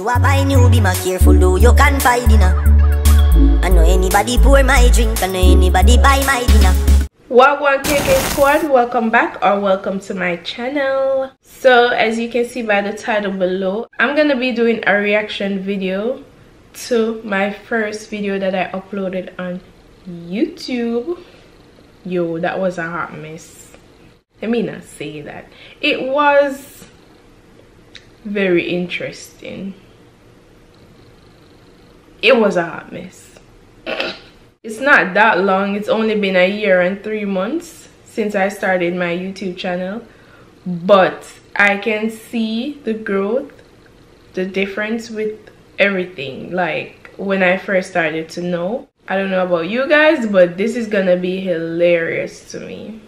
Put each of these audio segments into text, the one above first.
you a buy new, be more careful though you can find dinner. I know anybody pour my drink, I know anybody buy my dinner. Wagwan KK squad, welcome back or welcome to my channel. So as you can see by the title below, I'm gonna be doing a reaction video to my first video that I uploaded on YouTube. Yo, that was a hot mess. Let me not say that. It was very interesting. It was a hot mess. It's not that long. It's only been a year and 3 months since I started my YouTube channel, but I can see the growth, the difference with everything. Like when I first started to know. I don't know about you guys, but this is gonna be hilarious to me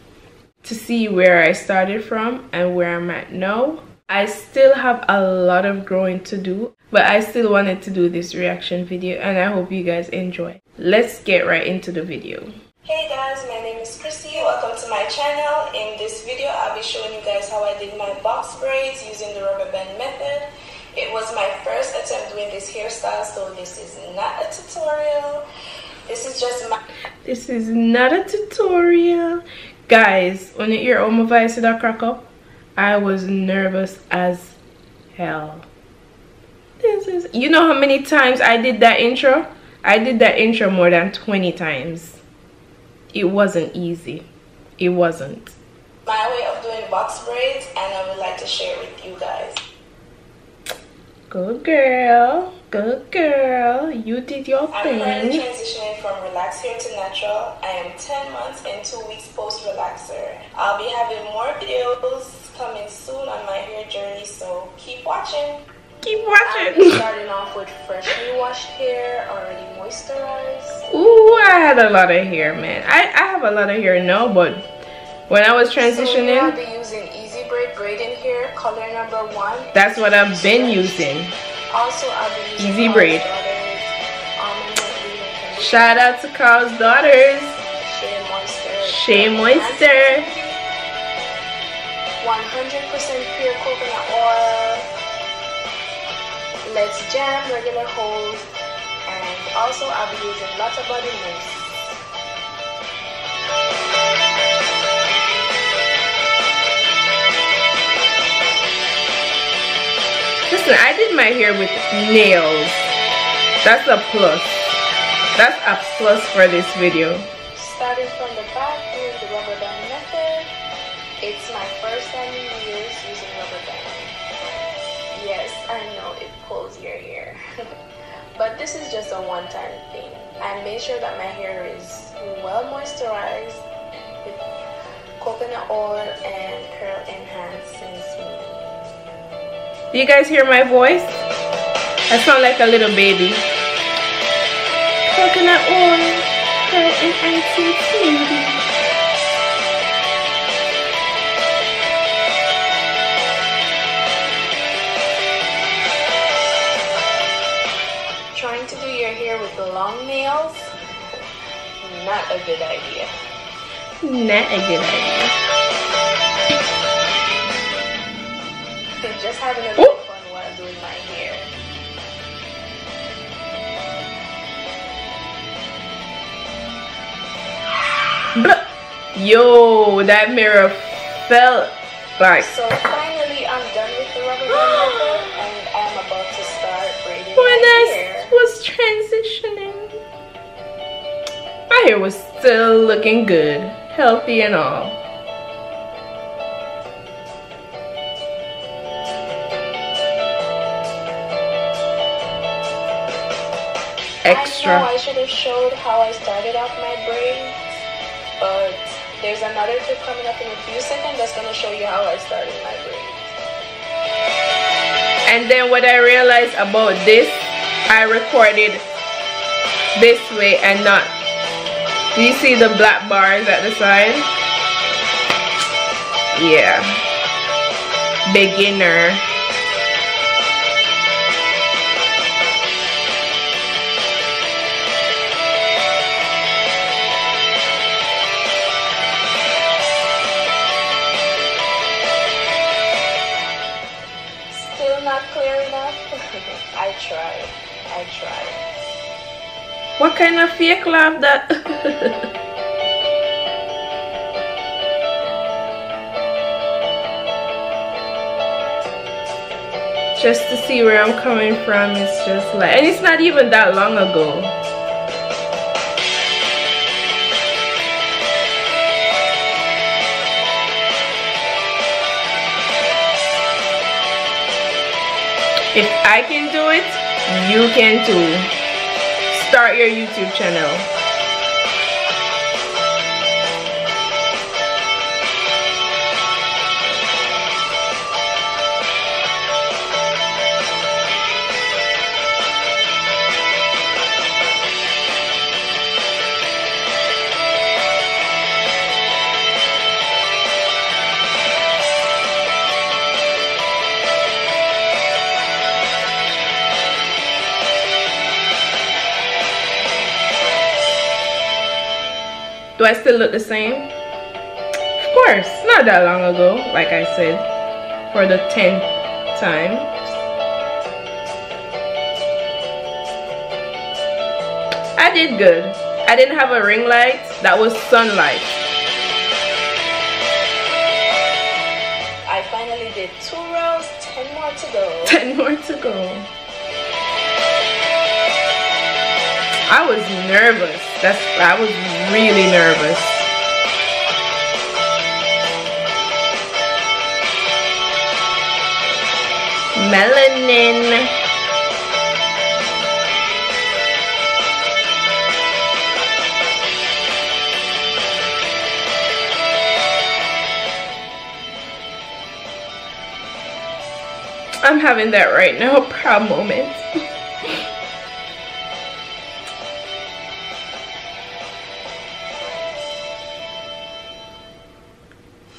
to see where I started from and where I'm at now. I still have a lot of growing to do, but I still wanted to do this reaction video and I hope you guys enjoy. Let's get right into the video. Hey guys, my name is Krissy. Welcome to my channel. In this video, I'll be showing you guys how I did my box braids using the rubber band method. It was my first attempt doing this hairstyle, so this is not a tutorial. This is just my... This is not a tutorial. Guys, when you hear all my voice that crack up, I was nervous as hell. This is... You know how many times I did that intro? I did that intro more than 20 times. It wasn't easy. It wasn't. My way of doing box braids, and I would like to share it with you guys. Good girl. Good girl. You did your thing. I'm currently transitioning from relaxed hair to natural. I am 10 months and 2 weeks post relaxer. I'll be having more videos coming soon on my hair journey, so keep watching. Keep watching. I'm starting off with freshly washed hair, already moisturized. Ooh, I had a lot of hair, man. I have a lot of hair now, but when I was transitioning, I'll be using easy braid braiding hair, color number 1. That's what I've been using. Also, I'll be using Easy braid. Shout out to Carl's Daughters. Shea Moisture. 100% pure coconut oil. Let's Jam regular hold, and also I'll be using lots of body mousse. Listen, I did my hair with nails. That's a plus. That's a plus for this video. Starting from the back, doing the rubber band method. It's my first time in years using rubber band. Yes, I know it pulls your hair. But this is just a one-time thing. I made sure that my hair is well moisturized with coconut oil and curl enhancing smoothing. Do you guys hear my voice? I sound like a little baby. Coconut oil, curl enhancing smoothing. Trying to do your hair with the long nails, not a good idea. Not a good idea. Just having a little fun while doing my hair. Yo, that mirror felt like... So finally, I'm done with the rubber band method, and I'm about to start braiding When my I hair. was transitioning, my hair was still looking good, healthy and all. Extra. I know I should have showed how I started off my braids, but there's another tip coming up in a few seconds that's going to show you how I started my braids. And then what I realized about this, I recorded this way and not. Do you see the black bars at the side? Yeah. Beginner. Still not clear enough. I What kind of fake laugh that? Just to see where I'm coming from, it's just like, and it's not even that long ago. If I can do it, you can too. Start your YouTube channel. Do I still look the same? Of course, not that long ago, like I said, for the 10th time. I did good. I didn't have a ring light, that was sunlight. I finally did 2 rows, 10 more to go. 10 more to go. I was nervous. I was really nervous. Melanin. I'm having that right now, proud moment.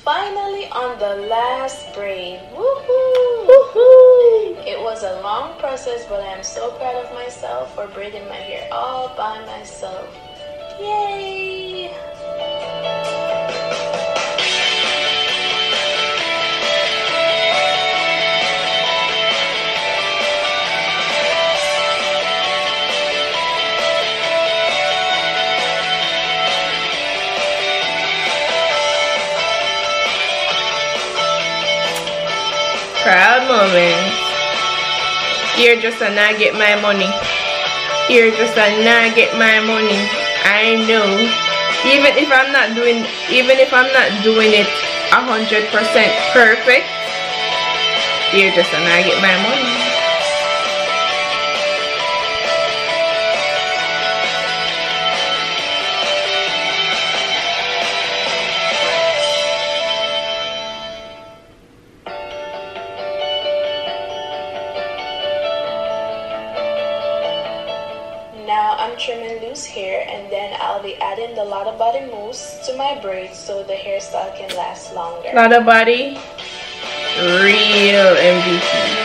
Finally on the last braid. Woohoo! Woohoo! It was a long process, but I'm so proud of myself for braiding my hair all by myself. Yay! Proud moment. Here just a not get my money. Here just a not get my money. I know. Even if I'm not doing it 100% perfect, here just a not get my money. Now I'm trimming loose hair, and then I'll be adding the lotta body mousse to my braids so the hairstyle can last longer. Lotta body, real MVP.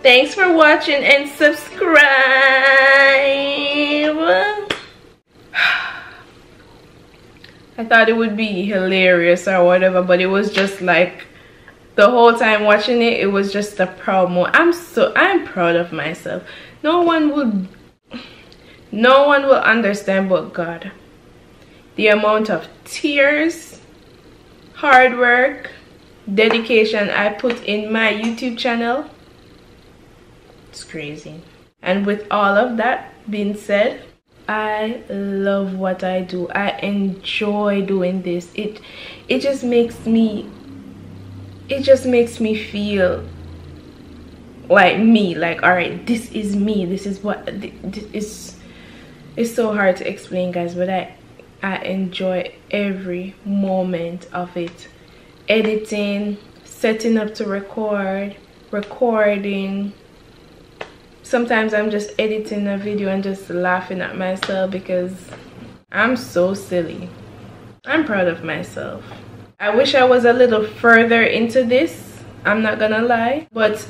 Thanks for watching and subscribe. I thought it would be hilarious or whatever, but it was just like the whole time watching it, it was just a proud moment. I'm proud of myself. No one will understand but God. The amount of tears, hard work, dedication I put in my YouTube channel. It's crazy. And with all of that being said, I love what I do. I enjoy doing this. It just makes me feel like me, like, all right, this is me, this is what this is. It's so hard to explain, guys, but I enjoy every moment of it. Editing, setting up to record, recording. Sometimes I'm just editing a video and just laughing at myself because I'm so silly. I'm proud of myself. I wish I was a little further into this, I'm not gonna lie, but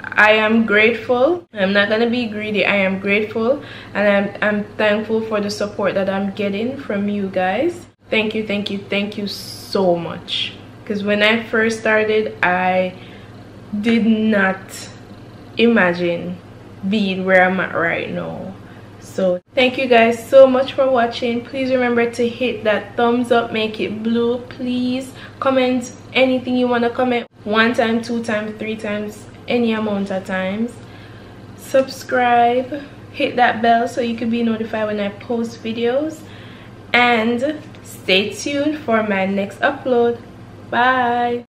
I am grateful. I'm not gonna be greedy. I am grateful, and I'm thankful for the support that I'm getting from you guys. Thank you, thank you, thank you so much. Because when I first started, I did not imagine being where I'm at right now. So thank you guys so much for watching. Please remember to hit that thumbs up, make it blue. Please comment anything you want to comment, 1 time, 2 times, 3 times, any amount of times. Subscribe, hit that bell so you can be notified when I post videos, and stay tuned for my next upload. Bye.